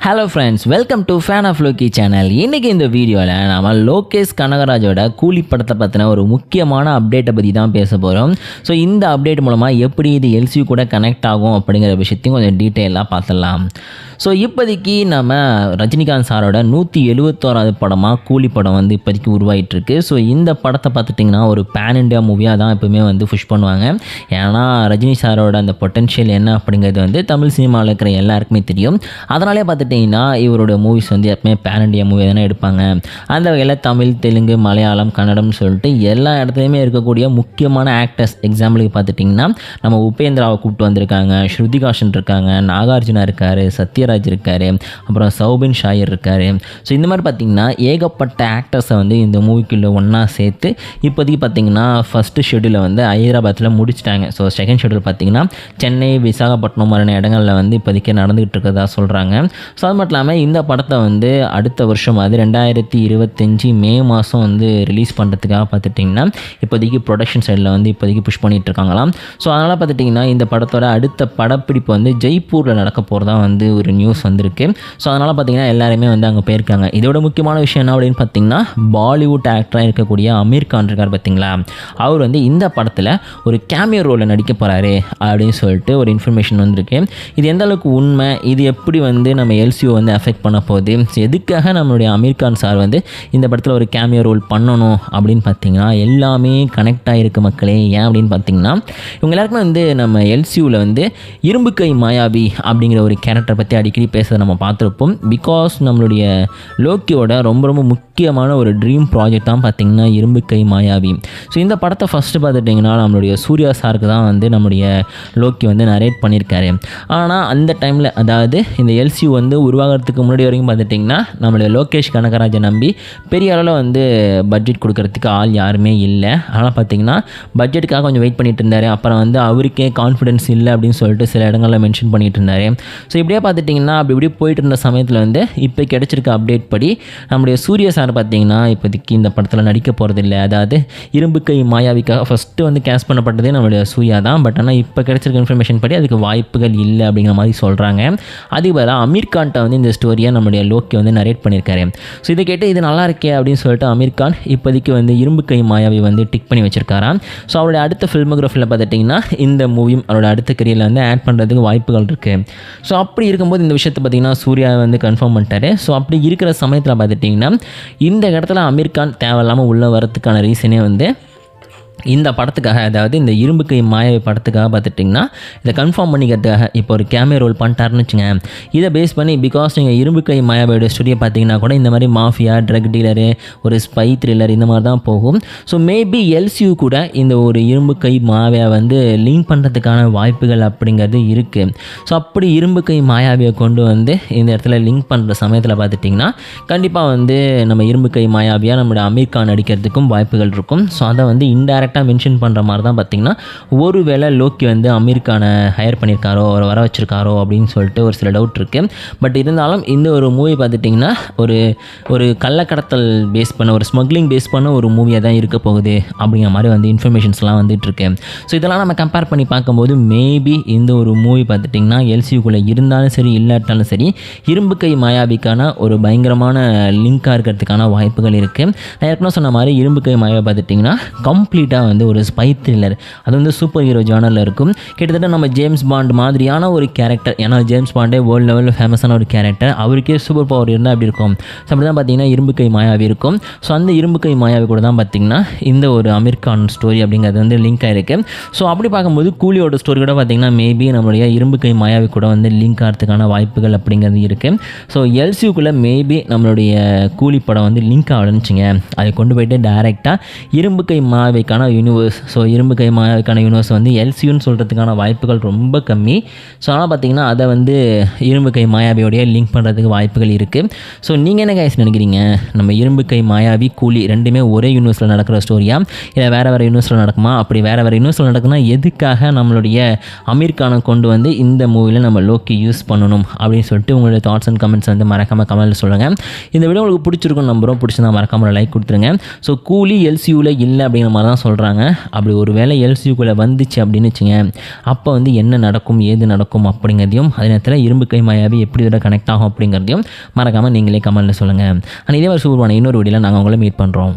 Hello friends, welcome to fan of Loki channel. இன்றைக்கி இந்த வீடியோவில் நம்ம லோகேஷ் கனகராஜோட கூலி படத்தை பற்றின ஒரு முக்கியமான அப்டேட்டை பற்றி தான் பேச போகிறோம். ஸோ இந்த அப்டேட் மூலமாக எப்படி இது எல்சியூ கூட கனெக்ட் ஆகும் அப்படிங்கிற விஷயத்தையும் கொஞ்சம் டீட்டெயிலாக பார்த்துடலாம். ஸோ இப்போதைக்கு நம்ம ரஜினிகாந்த் சாரோட 171வது படமாக கூலி படம் வந்து இப்போதைக்கு உருவாகிட்டுருக்கு. ஸோ இந்த படத்தை பார்த்துட்டிங்கன்னா ஒரு பேன் இண்டியா மூவியாக தான் எப்போவுமே வந்து புஷ் பண்ணுவாங்க. ஏன்னா ரஜினி சாரோட அந்த பொட்டென்ஷியல் என்ன அப்படிங்கிறது வந்து தமிழ் சினிமாவில் இருக்கிற எல்லாருக்குமே தெரியும். அதனாலே பார்த்துட்டிங்கன்னா இவரோட மூவிஸ் வந்து எப்பவுமே பேன் இண்டியா மூவி தானே எடுப்பாங்க. அந்த வகையில் தமிழ், தெலுங்கு, மலையாளம், கன்னடம்னு சொல்லிட்டு எல்லா இடத்துலையுமே இருக்கக்கூடிய முக்கியமான ஆக்டர்ஸ், எக்ஸாம்பிளுக்கு பார்த்துட்டிங்கன்னா நம்ம உபேந்திராவை கூப்பிட்டு வந்திருக்காங்க, ஸ்ருதிகாஷன் இருக்காங்க, நாகார்ஜுனா இருக்கார், சத்யராஜ் இருக்கார், அப்புறம் சௌபின் ஷாயர் இருக்கார். ஸோ இந்த மாதிரி பார்த்திங்கன்னா ஏகப்பட்ட ஆக்டர்ஸை வந்து இந்த மூவிக்குள்ளே ஒன்றா சேர்த்து இப்போதைக்கு பார்த்திங்கன்னா ஃபஸ்ட்டு ஷெடியூலை வந்து ஹைதராபாத்தில் முடிச்சிட்டாங்க. ஸோ செகண்ட் ஷெடியூல் பார்த்திங்கன்னா சென்னை, விசாகப்பட்டினம் மாதிரியான இடங்களில் வந்து இப்போதைக்கு நடந்துகிட்டு இருக்கிறதா சொல்கிறாங்க. ஸோ அது மட்டும் இல்லாமல் இந்த படத்தை வந்து அடுத்த வருஷம் அது 2025 மே மாதம் வந்து ரிலீஸ் பண்ணுறதுக்காக பார்த்துட்டிங்கன்னா இப்போதைக்கு ப்ரொடக்ஷன் சைடில் வந்து இப்போதைக்கு புஷ் பண்ணிகிட்டு இருக்காங்களாம். ஸோ அதனால் பார்த்துட்டிங்கன்னா இந்த படத்தோட அடுத்த படப்பிடிப்பு வந்து ஜெய்ப்பூரில் நடக்க போகிறதா வந்து ஒரு நியூஸ் வந்திருக்கு. ஸோ அதனால் பார்த்திங்கன்னா எல்லாருமே வந்து அங்கே போயிருக்காங்க. இதோட முக்கியமான விஷயம் என்ன அப்படின்னு பார்த்திங்கன்னா பாலிவுட் ஆக்டராக இருக்கக்கூடிய அமீர் கான் இருக்கார் பார்த்திங்களா, அவர் வந்து இந்த படத்தில் ஒரு கேமியோ ரோலில் நடிக்க போகிறாரு அப்படின்னு சொல்லிட்டு ஒரு இன்ஃபர்மேஷன் வந்திருக்கு. இது எந்த அளவுக்கு உண்மை, இது எப்படி வந்து நம்ம எல்சியூ வந்து அஃபெக்ட் பண்ண போகுது, எதுக்காக நம்மளுடைய அமீர் கான் சார் வந்து இந்த படத்தில் ஒரு கேமியோ ரோல் பண்ணணும் அப்படின்னு பார்த்திங்கன்னா எல்லாமே கனெக்ட் ஆகிருக்கு மக்களே. ஏன் அப்படின்னு பார்த்திங்கன்னா இவங்க எல்லாருக்குமே வந்து நம்ம எல்சியூவில் வந்து இரும்பு கை மாயாவி அப்படிங்கிற ஒரு கேரக்டரை பற்றி அடிக்கடி பேசுகிறத நம்ம பார்த்துருப்போம். பிகாஸ் நம்மளுடைய லோக்கியோட ரொம்ப ரொம்ப முக்கியமான ஒரு ட்ரீம் ப்ராஜெக்ட் தான் பார்த்திங்கன்னா இரும்பு கை மாயாவி. ஸோ இந்த படத்தை ஃபஸ்ட்டு பார்த்துட்டிங்கன்னா நம்மளுடைய சூர்யா சாருக்கு தான் வந்து நம்மளுடைய லோக்கி வந்து நரேட் பண்ணியிருக்காரு. ஆனால் அந்த டைமில், அதாவது இந்த எல்சியூ வந்து உருவாகிறதுக்கு முன்னாடி வரைக்கும் பார்த்துட்டிங்கன்னா நம்மளுடைய லோகேஷ் கனகராஜை நம்பி பெரிய அளவில் வந்து பட்ஜெட் கொடுக்கறதுக்கு ஆள் யாருமே இல்லை. ஆனால் பார்த்திங்கன்னா பட்ஜெட்டுக்காக கொஞ்சம் வெயிட் பண்ணிட்டு இருந்தார். அப்புறம் வந்து அவருக்கே கான்ஃபிடென்ஸ் இல்லை அப்படின்னு சொல்லிட்டு சில இடங்களில் மென்ஷன் பண்ணிட்டு இருந்தார். ஸோ இப்படியே பார்த்துட்டிங்கன்னா அப்படி இப்படி போயிட்டு இருந்த சமயத்தில் வந்து இப்போ கிடைச்சிருக்க அப்டேட் படி நம்முடைய சூர்யா சார் பார்த்திங்கன்னா இப்போதைக்கு இந்த படத்தில் நடிக்க போகிறதில்லை. அதாவது இரும்பு கை மாயாவிக்காக ஃபஸ்ட்டு வந்து கேஸ்ட் பண்ணப்பட்டதே நம்மளுடைய சூர்யா தான். பட் ஆனால் இப்போ கிடைச்சிருக்க இன்ஃபர்மேஷன் படி அதுக்கு வாய்ப்புகள் இல்லை அப்படிங்கிற மாதிரி சொல்கிறாங்க. அதுக்கு பதிலாக அமீர் கான்ட்ட வந்து இந்த ஸ்டோரியை நம்மளுடைய லோக்கி வந்து நரேட் பண்ணியிருக்காரு. ஸோ இதை கேட்டு இது நல்லா இருக்கே அப்படின்னு சொல்லிட்டு அமீர் கான் இப்போதைக்கு வந்து இரும்பு கை மாயாவி வந்து டிக் பண்ணி வச்சிருக்காராம். ஸோ அவருடைய அடுத்த ஃபில்மோகிராஃபியில் பார்த்துட்டிங்கன்னா இந்த மூவியும் அவரோட அடுத்த கரியரில் வந்து ஆட் பண்ணுறதுக்கு வாய்ப்புகள் இருக்குது. ஸோ அப்படி இருக்கும்போது இந்த விஷயத்தை பார்த்திங்கன்னா சூர்யா வந்து கன்ஃபார்ம் பண்ணிட்டாரு. ஸோ அப்படி இருக்கிற சமயத்தில் பார்த்துட்டிங்கன்னா இந்த இடத்துல அமீர் கான் தேவையில்லாமல் உள்ளே வரதுக்கான ரீசனே வந்து இந்த படத்துக்காக, அதாவது இந்த இரும்பு கை மாயாவி படத்துக்காக பார்த்துட்டிங்கன்னா இதை கன்ஃபார்ம் பண்ணிக்கிறதுக்காக இப்போ ஒரு கேமியோ ரோல் பண்ணிட்டாருன்னு வச்சுங்க. இதை பேஸ் பண்ணி பிகாஸ் நீங்கள் இரும்பு கை மாயாவியோட ஸ்டுடியோ பார்த்திங்கன்னா கூட இந்த மாதிரி மாஃபியா, ட்ரக் டீலரு, ஒரு ஸ்பை த்ரில்லர் இந்த மாதிரி தான் போகும். ஸோ மேபி எல்சியூ கூட இந்த ஒரு இரும்பு கை மாயாவியை வந்து லிங்க் பண்ணுறதுக்கான வாய்ப்புகள் அப்படிங்கிறது இருக்குது. ஸோ அப்படி இரும்பு கை மாயாவியை கொண்டு வந்து இந்த இடத்துல லிங்க் பண்ணுற சமயத்தில் பார்த்துட்டிங்கன்னா கண்டிப்பாக வந்து நம்ம இரும்பு கை மாயாவியாக நம்மளோட அமீர் கான் நடிக்கிறதுக்கும் வாய்ப்புகள் இருக்கும். ஸோ அதை வந்து இன்டைரக்டாக மென்ஷன் பண்ணுற மாதிரி தான் பார்த்திங்கன்னா ஒருவேளை லோக்கி வந்து அமீர் கானை ஹையர் பண்ணியிருக்காரோ, அவரை வர வச்சுருக்காரோ அப்படின்னு சொல்லிட்டு ஒரு சில டவுட் இருக்குது. பட் இருந்தாலும் இந்த ஒரு மூவி பார்த்துட்டிங்கன்னா ஒரு கள்ளக்கடத்தல் பேஸ் பண்ண, ஒரு ஸ்மக்லிங் பேஸ் பண்ண ஒரு மூவியாக தான் இருக்க போகுது அப்படிங்கிற மாதிரி வந்து இன்ஃபர்மேஷன்ஸ்லாம் வந்துட்டுருக்கு. ஸோ இதெல்லாம் நம்ம கம்பேர் பண்ணி பார்க்கும்போது மேபி இந்த ஒரு மூவி பார்த்துட்டிங்கன்னா எல்சியூக்குள்ளே இருந்தாலும் சரி இல்லாட்டாலும் சரி இரும்பு கை மாயாவிக்கான ஒரு பயங்கரமான லிங்காக இருக்கிறதுக்கான வாய்ப்புகள் இருக்குது. நான் ஏற்கனவே சொன்ன மாதிரி இரும்பு கை மாயாவை பார்த்துட்டிங்கன்னா கம்ப்ளீட்டாக வந்து ஒரு ஸ்பை த்ரில்லர், அது வந்து சூப்பர் ஹீரோ ஜானரில் இருக்கும். கிட்டத்தட்ட நம்ம ஜேம்ஸ் பாண்ட் மாதிரியான ஒரு கேரக்டர். ஏன்னா ஜேம்ஸ் பாண்டே வேர்ல்டு லெவலில் ஃபேமஸான ஒரு கேரக்டர். அவருக்கே சூப்பர் பவர் இருந்தால் அப்படி இருக்கும். ஸோ அப்படி தான் பார்த்திங்கன்னா இரும்பு கை மாயாவி இருக்கும். ஸோ அந்த இரும்பு கை மாயாவி கூட தான் பார்த்திங்கன்னா இந்த ஒரு அமீர் கான் ஸ்டோரி அப்படிங்கிறது வந்து லிங்க் ஆகிருக்கு. ஸோ அப்படி பார்க்கும்போது கூலியோட ஸ்டோரி கூட பார்த்திங்கன்னா மேபி நம்மளுடைய இரும்பு கை மாயாவி கூட வந்து லிங்க் ஆகிறதுக்கான வாய்ப்புகள் அப்படிங்கிறது இருக்குது. ஸோ எல்சியூக்குள்ளே மேபி நம்மளுடைய கூலி படம் வந்து லிங்க் ஆகிடுச்சுங்க. அதை கொண்டு போய்ட்டு டைரெக்டாக இரும்பு கை மாயாவிக்கான யூனிவர்ஸ், ஸோ இரும்பு கை மாயாவிக்கான யூனிவர்ஸ் வந்து எல்சியூன்னு சொல்கிறதுக்கான வாய்ப்புகள் ரொம்ப கம்மி. ஸோ ஆனால் பார்த்திங்கன்னா அதை வந்து இரும்பு கை மாயாவியோடைய லிங்க் பண்ணுறதுக்கு வாய்ப்புகள் இருக்குது. ஸோ நீங்கள் என்ன கைஸ் நினைக்கிறீங்க? நம்ம இரும்பு கை மாயாவி, கூலி ரெண்டுமே ஒரே யூனிவர்ஸில் நடக்கிற ஸ்டோரியா, இல்லை வேறு யூனிவர்ஸில் நடக்குமா? அப்படி வேறு யூனிவர்ஸில் நடக்குன்னா எதுக்காக நம்மளுடைய அமீர் கானை கொண்டு வந்து இந்த மூவியில் நம்ம லோக்கி யூஸ் பண்ணணும் அப்படின்னு சொல்லிட்டு உங்களுடைய தாட்ஸ் அண்ட் கமெண்ட்ஸ் வந்து மறக்காமல் கமெண்ட்டில் சொல்லுங்கள். இந்த வீடியோ உங்களுக்கு பிடிச்சிருக்கும் நம்புகிறோம். பிடிச்சிருந்தா மறக்காமல் லைக் கொடுத்துருங்க. ஸோ கூலி எல்சியூவில் இல்லை அப்படிங்கிற மாதிரி தான் சொல்கிறாங்க. அப்படி ஒரு வேளை எல்சியூக்குள்ளே வந்துச்சு அப்படின்னு வச்சுங்க, அப்போ வந்து என்ன நடக்கும் ஏது நடக்கும் அப்படிங்கிறதையும், அதே நேரத்தில் இரும்பு கை மாயாவி எப்படி இதோட கனெக்ட் ஆகும் அப்படிங்கிறதையும் மறக்காமல் நீங்களே கமெண்ட்டில் சொல்லுங்கள். ஆனால் இதே மாதிரி சூப்பரான இன்னொரு வீடியோவில் நாங்கள் உங்களை மீட் பண்ணுறோம்.